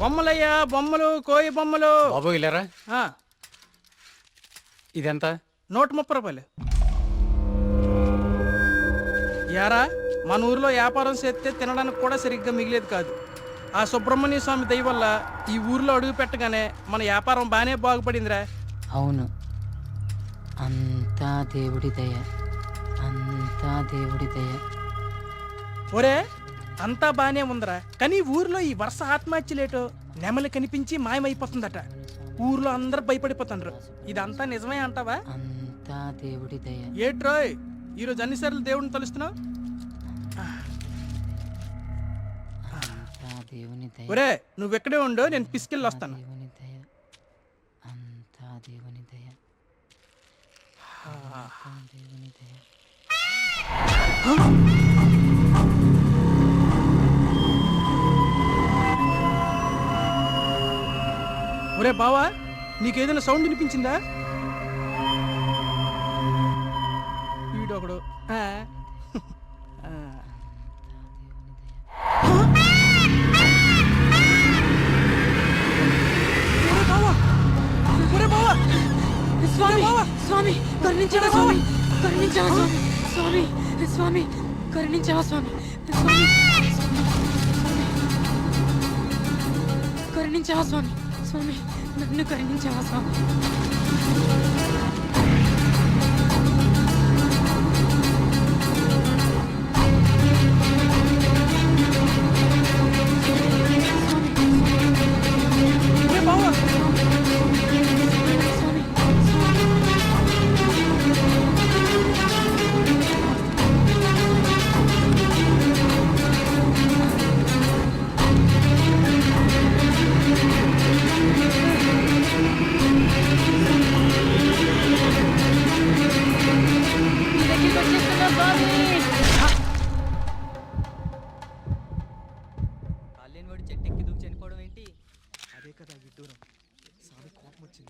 బొమ్మలయ్యా బొమ్మలు కోయి బొమ్మలు. బాబు ఇలారా. ఆ, ఇదెంత? 130 రూపాయలు. యారా మన ఊర్లో వ్యాపారం చేస్తే తినడానికి కూడా సరిగ్గా మిగిలేదు కాదు. ఆ సుబ్రహ్మణ్య స్వామి దయ వల్ల ఈ ఊర్లో అడుగు పెట్టగానే మన వ్యాపారం బాగానే బాగుపడిందిరా. అవును, అంతా దేవుడి దయ, అంతా దేవుడి దయ. ఒరే అంతా బానే ఉందిరా, కానీ ఊర్లో ఈ వరుస ఆత్మహత్యలేటో నెమలి కనిపించి మాయమైపోతుందట. ఊర్లో అందరు భయపడిపోతుండ్రు. ఇదంతా నిజమే అంటావా? అంతా దేవుడి దయ. ఏట్రోయ్ ఈరోజు అన్నిసార్లు దేవుడిని తలుస్తున్నావు? అంతా దేవుని దయ. ఒరే నువ్వెక్కడే ఉండు, నేను పిసికెళ్ళి వస్తాను. దేవుని దయ, అంతా దేవుని దయ, అంతా దేవుని దయ. ఒరే బావా, నీకేదైనా సౌండ్ వినిపించిందా? వీడొకడు. స్వామి స్వామి కరుణించవా స్వామి, కరుణించవా స్వామి, స్వామి స్వామి కరుణించవా స్వామి, స్వామి కరుణించవా స్వామి, స్వామి నన్ను కరుణించవా స్వామి.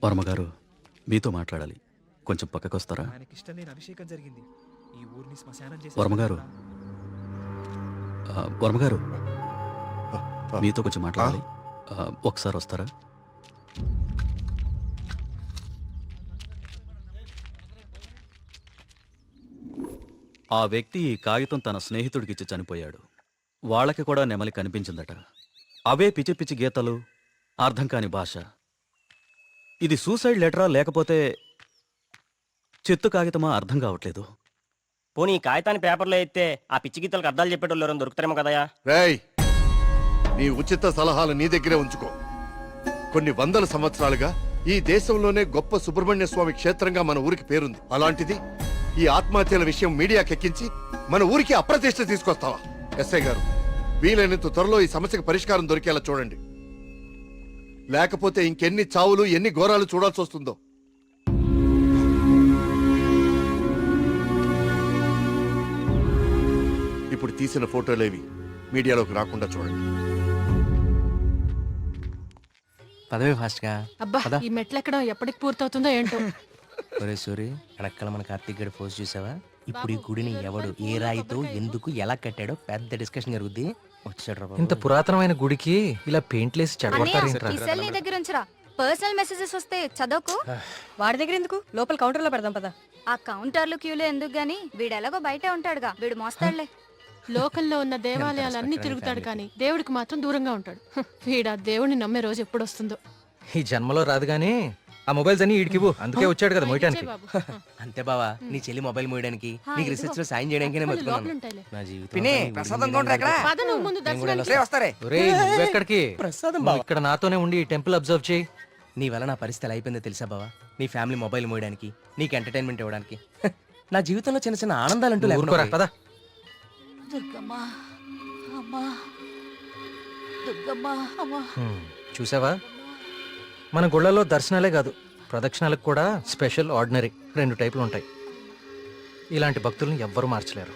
వర్మగారు మీతో మాట్లాడాలి, కొంచెం పక్కకొస్తారా? వర్మగారు, వర్మగారు మీతో కొంచెం మాట్లాడాలి, ఒకసారి వస్తారా? ఆ వ్యక్తి ఈ కాగితం తన స్నేహితుడికిచ్చి చనిపోయాడు. వాళ్ళకి కూడా నెమలి కనిపించిందట. అవే పిచ్చి పిచ్చి గీతలు, అర్థం కాని భాష. ఇది సూసైడ్ లెటరా లేకపోతే చెత్త కాగితమా అర్థం కావట్లేదు. పోనీ ఈ కాగితాన్ని పేపర్లో ఎత్తే ఆ పిచ్చి గీతలకు అర్థాలు చెప్పేటోళ్ళు ఎవరైనా దొరుకుతారేమో కదయా. రేయ్, నీ ఉచిత సలహాలు నీ దగ్గరే ఉంచుకో. కొన్ని వందల సంవత్సరాలుగా ఈ దేశంలోనే గొప్ప సుబ్రహ్మణ్య స్వామి క్షేత్రంగా మన ఊరికి పేరుంది. అలాంటిది ఈ ఆత్మహత్యల విషయం మీడియాకెక్కించి మన ఊరికి అప్రతిష్ట తీసుకొస్తావా? ఎస్ఐ గారు, వీలైనంత త్వరలో ఈ సమస్యకు పరిష్కారం దొరికేలా చూడండి. లేకపోతే ఇంకెన్ని చావులు, ఎన్ని ఘోరాలు చూడాల్సి వస్తుందో. ఇప్పుడు తీసిన ఫోటోలేవి మీడియాలోకి రాకుండా చూడండి. పదవి ఫాస్ట్గా. అబ్బా ఈ మెట్లు ఎక్కడం ఎప్పటికి పూర్తవుతుందో ఏంటో. ఒరే సూరి, వెనకాల మన కార్తీక్ గడి పోస్ట్ చూసావా? ఇప్పుడు ఈ గుడిని ఎవడు, ఏ రాయితో, ఎందుకు, ఎలా కట్టాడో పెద్ద డిస్కషన్ జరుగుద్ది. వచ్చాడు. ఇంత పురాతనమైన గుడికి ఇలా పెయింట్లేసి చెడగొట్టారేంట్రా? నీ దగ్గర ఉంచరా. పర్సనల్ మెసేజెస్ వస్తే చదవకు. వాడి దగ్గర ఎందుకు, లోపల కౌంటర్ లో పెడదాం పదా. ఆ కౌంటర్లు క్యూలో ఎందుకు గానీ, వీడు ఎలాగో బయటే ఉంటాడుగా, వీడు మోస్తాడులే. లోకల్లో ఉన్న దేవాలయాలన్నీ తిరుగుతాడు కానీ దేవుడికి మాత్రం దూరంగా ఉంటాడు. వీడు ఆ దేవుడిని నమ్మే రోజు ఎప్పుడు వస్తుందో. ఈ జన్మలో రాదు గానీ ఆ మొబైల్స్ అన్ని ఈడికివ్వు, అందుకే వచ్చాడు కదా మోయటానికి. అంతే బావా, నీ చెల్లి మొబైల్ మోయడానికి, నీకు రీసెర్చ్ లో సాయం చేయడానికి నా జీవితం. నువ్వెక్కడికి? ఇక్కడ నాతోనే ఉండి ఈ టెంపుల్ అబ్జర్వ్ చేయి. నీ వల్ల నా పరిస్థితి ఎలా అయిపోయిందో తెలుసా బావా? నీ ఫ్యామిలీ మొబైల్ మోయడానికి, నీకు ఎంటర్టైన్మెంట్ ఇవ్వడానికి. నా జీవితంలో చిన్న చిన్న ఆనందాలంటూ లేకుండా. పదా చూసావా, మన గుళ్ళలో దర్శనాలే కాదు, ప్రదక్షిణాలకు కూడా స్పెషల్, ఆర్డినరీ 2 టైపులు ఉంటాయి. ఇలాంటి భక్తుల్ని ఎవ్వరూ మార్చలేరు.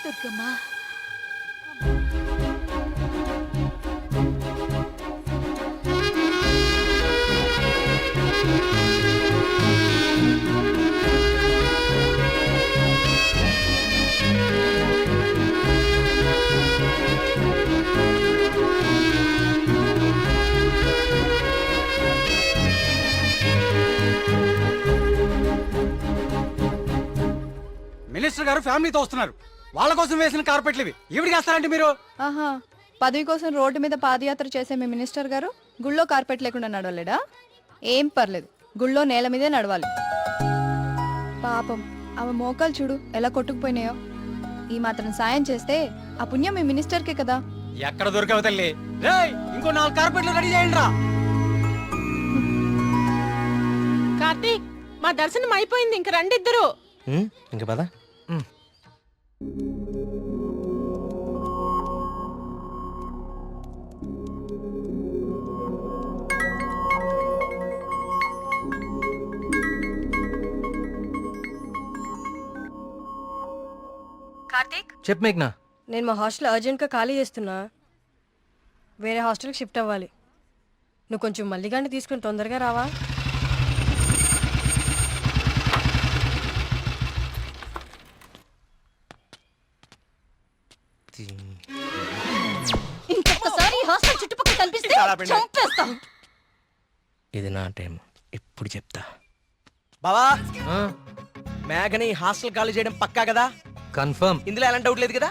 దుర్గమ్మా, గారు ఫ్యామిలీతో వస్తున్నారు. వాళ్ళ కోసం వేసిన కార్పెట్లు ఇవి. ఈవిడికి వేస్తారంటే మీరు? ఆహా, పదవి కోసం రోడ్డు మీద పాదయాత్ర చేసే మీ మినిస్టర్ గారు గుళ్ళో కార్పెట్ లేకుండా నడవలేడా? ఏం పర్లేదు, గుళ్ళో నేల మీదే నడవాలి. పాపం ఆమె మోకాలు చూడు ఎలా కొట్టుకుపోయినాయో. ఈ మాత్రం సాయం చేస్తే ఆ పుణ్యం మీ మినిస్టర్కే కదా. ఎక్కడ దొరికావు తల్లి? రేయ్, ఇంకో 4 కార్పెట్లు రెడీ చేయండి రా. కార్తీక్, మా దర్శనం అయిపోయింది, ఇంక రండి ఇద్దరు. ఇంకా పద. కార్తీక్, చెప్పు మేఘ్నా. నేను మా హాస్టల్ అర్జెంట్గా ఖాళీ చేస్తున్నా. వేరే హాస్టల్కి షిఫ్ట్ అవ్వాలి. నువ్వు కొంచెం మల్లిగాన్ని తీసుకుని తొందరగా రావా? ఇంకొకసారి హాస్టల్ చుట్టుపక్కల కనిపిస్తే చంపేస్తాం. ఇది నా టైం, ఇప్పుడు చెప్తా. బావా, మేఘని హాస్టల్ ఖాళీ చేయడం పక్కా కదా? కన్ఫర్మ్. ఇందులో ఎలాంటి డౌట్ లేదు కదా?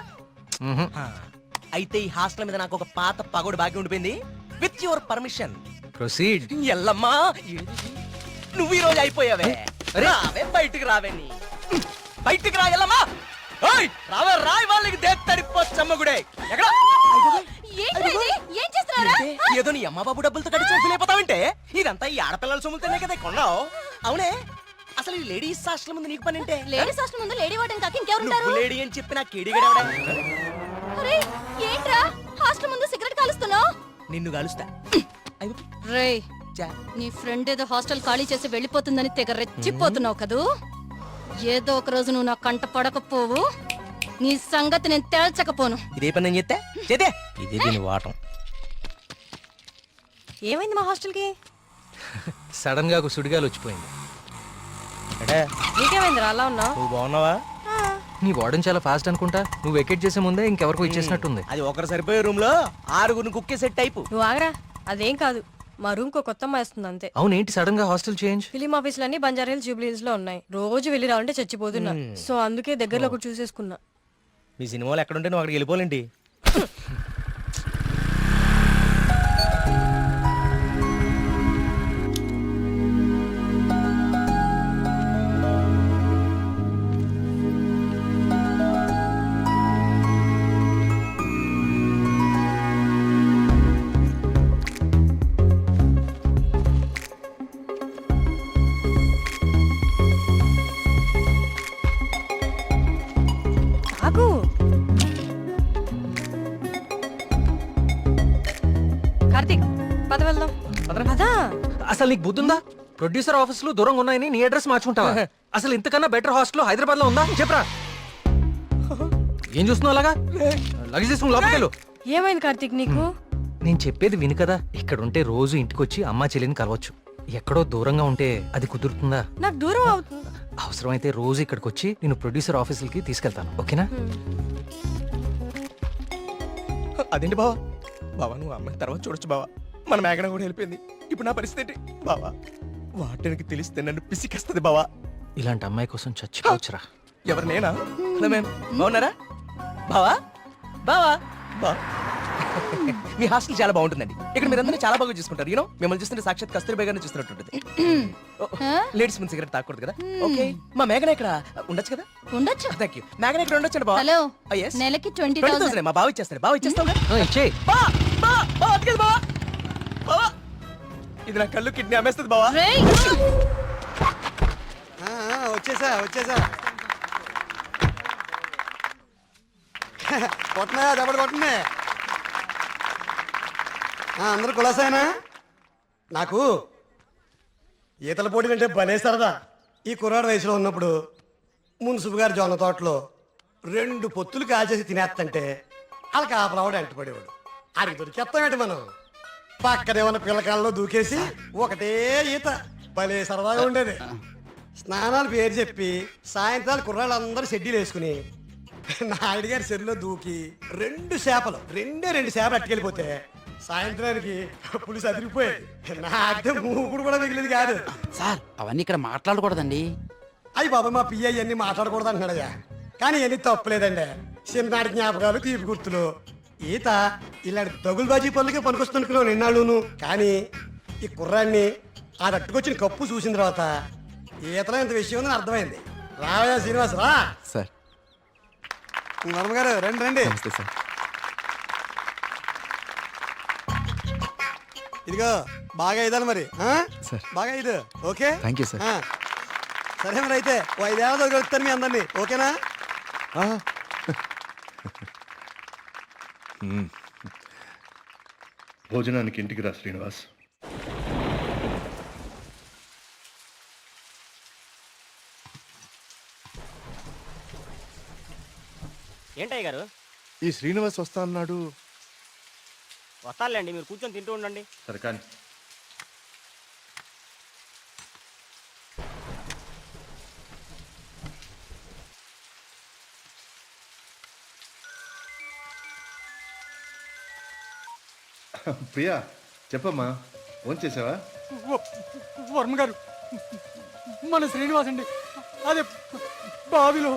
అయితే ఈ హాస్టల్ మీద నాకు ఒక పాత పగోడు బాకీ ఉండిపోయింది. With your permission proceed. ఎల్లమ్మా, నువ్వు ఈ రోజు అయిపోయావే. రావే, బయటికి రావే. నీ బయటికి రా ఎల్లమ్మా. ఓయ్, రావే, రాయ్. వాళ్ళకి దేత్తడిపోచ్చమ్మగుడే. ఎక్కడ? ఏదో నీ అమ్మ బాబు డబ్బులతో కట్టి చంపులేపోతావంటే? ఇదంతా ఈ ఆడపిల్లల సొమ్ములతోనే కదా కొన్నావు. అవునే, అసలు ఈ లేడీస్ హాస్టల్ ముందు నీకు పని అంటే? లేడీస్ హాస్టల్ ముందు లేడీ వార్డెన్ కాక ఇంకెవరుంటారు? నువ్వు లేడీ అని చెప్పి నా కేడిగడవడా? అరే ఏంట్రా హాస్టల్ ముందు సిగరెట్ కాలుస్తున్నావు? నిన్ను కలుస్తా. రేయ్, నీ ఫ్రెండ్ ఏదో హాస్టల్ ఖాళీ చేసి వెళ్ళిపోతుందని తెగ రెచ్చిపోతున్నావు కదూ. ఏదో ఒక రోజు నువ్వు నా కంట పడకపోవు, నీ సంగతి నేను తేల్చకపోను. ఇదే పని నేను చెప్తే చేతే ఇదే దీని వాటం. ఏమైంది మా హాస్టల్కి? సడన్ గా ఒక సుడిగాలు వచ్చిపోయింది. నీకేమైందిరా అలా ఉన్నావు? నువ్వు బాగున్నావా? నీ వార్డెన్ చాలా ఫాస్ట్ అనుకుంటా. నువ్వు వెకేట్ చేసే ముందే ఇంకెవరికో ఇచ్చేసినట్టుంది. అది ఒకరు సరిపోయే రూమ్ లో 6 కుక్కే సెట్ టైపు. నువ్వు ఆగరా, అదేం కాదు. మా రూమ్ కు కొత్త అమ్మాయి వస్తుంది అంతే. అవునేంటి సడన్ గా హాస్టల్ చేంజ్? ఫిలిం ఆఫీసులు అన్ని బంజారా హిల్స్, జూబ్లీ హిల్స్ లో ఉన్నాయి. రోజు వెళ్ళి రావాలంటే చచ్చిపోతున్నా. సో అందుకే దగ్గరలో ఒకటి చూసేసుకున్నా. మీ సినిమాలు ఎక్కడుంటే నువ్వు అక్కడికి వెళ్ళిపోలేంటి? ఆగు. కార్తీక్, పద వెళ్దాం. పదా. అసలు నీకు బుద్ధుందా? ప్రొడ్యూసర్ ఆఫీసులు దూరంగా ఉన్నాయని నీ అడ్రస్ మార్చుకుంటావా? అసలు ఇంతకన్నా బెటర్ హాస్టల్ హైదరాబాద్ లో ఉందా చెప్పరా? ఏం చూస్తున్నావు అలాగా? లగేజ్ తీసుకుని లోపలికి వెళ్ళు. ఏమైంది కార్తీక్ నీకు? నేను చెప్పేది విను కదా. ఇక్కడ ఉంటే రోజు ఇంటికి వచ్చి అమ్మా చెల్లిని కలవచ్చు. ఎక్కడో దూరంగా ఉంటే అది కుదురుతుందా? నాకు దూరం అవుతుంది. అవసరమైతే రోజు ఇక్కడికి వచ్చి నేను ప్రొడ్యూసర్ ఆఫీసులకి తీసుకెళ్తాను, ఓకేనా? అదేంటి బావా? బావా, నువ్వు అమ్మాయి తర్వాత చూడొచ్చు బావా. మన మేఘన కూడా వెళ్ళిపోయింది. ఇప్పుడు నా పరిస్థితి ఏంటి బావా? వాటికి తెలిస్తే నన్ను పిసికేస్తుంది బావా. ఇలాంటి అమ్మాయి కోసం చచ్చిపోవచ్చురా. ఎవరు నేనా? హలో మ్యామ్, బాగున్నారా? బావా బావా బా మీ హాస్టల్ చాలా బాగుంటుందండి. ఇక్కడ మీరందరూ చాలా బాగా చూసుకుంటారు. యూనో, మిమ్మల్ని చూస్తుంటే సాక్షాత్ కస్తూరిబా గారిని చూస్తున్నట్టుంటుంది. లేడీస్ ముందు సిగరెట్ తాకూడదు కదా. ఓకే, మా మేఘన ఇక్కడ ఉండొచ్చు కదా? ఉండొచ్చు. Thank you. మేఘన ఇక్కడ ఉండొచ్చు బావా. Hello, yes. నెలకి 20,000 మా బావ ఇచ్చేస్తాడు. బావ ఇచ్చేస్తావు కదా? ఇచ్చేయ్. బా బా బా అదిగది బావా. బావా, ఇది నా కళ్ళు కిడ్నీ అమ్మేస్తుంది బావా. వచ్చేసా కొట్టనా దెబ్బలు కొట్టనే. అందరూ కులాసాయనా? నాకు ఈతల పోటీలు అంటే భలే సరదా. ఈ కుర్రాడు వయసులో ఉన్నప్పుడు మున్సిపు గారి జొన్న తోటలో 2 పొత్తులు కాల్చేసి తినేస్తంటే వాళ్ళకి ఆ ప్రవాడు ఎంటపడేవాడు. అడిగి దొరికేస్తామేంటి మనం? పక్కనేమన్నా పిల్లకాలలో దూకేసి ఒకటే ఈత భలే సరదాగా ఉండేది. స్నానాలు పేరు చెప్పి సాయంత్రాలు కుర్రాళ్ళందరూ షెడ్యూల్ వేసుకుని నాయుడు గారి చెరువులో దూకి 2 చేపలు అట్టుకెళ్ళిపోతే సాయంత్రానికి పులిసి అదిరిపోయేది. నాకే మూకుడు కూడా మిగిలింది కాదు. సార్, అవన్నీ ఇక్కడ మాట్లాడకూడదండి. అయ్యి బాబా, మా పియ్య అన్ని మాట్లాడకూడదు అంటున్నాడయ్యా. కానీ ఎన్ని తప్పులేదండి. చిన్ననాటి జ్ఞాపకాలు, తీపి గుర్తులు. ఈత ఇలాంటి దగులుబాజీ పనులకే పనికొస్తున్నాను నిన్నాళ్ళును. కానీ ఈ కుర్రాన్ని ఆ తట్టుకొచ్చిన కప్పు చూసిన తర్వాత ఈతలో ఇంత విషయం ఉందని అర్థమైంది. రావయ్యా శ్రీనివాస్ రా. సార్ వర్మగారు రండి రండి. నమస్తే సార్. ఇదిగో బాగా ఇదాలి మరి ఆ? సార్. బాగా ఇది ఓకే. Thank you sir. ఆ. సరే మరి అయితే ఓ 5 ఏళ్ళ దొరుకుతాను మీ అందరినీ. ఓకేనా? భోజనానికి ఇంటికి రా శ్రీనివాస్. ఏంటయ్య గారు? ఈ శ్రీనివాస్ వస్తా అన్నాడు. వస్తానులేండి, మీరు కూర్చొని తింటూ ఉండండి. సరే కానీ ప్రియా చెప్పమ్మా, ఫోన్ చేసావా? వర్మ గారు, మన శ్రీనివాస్ అండి, అదే బావిలో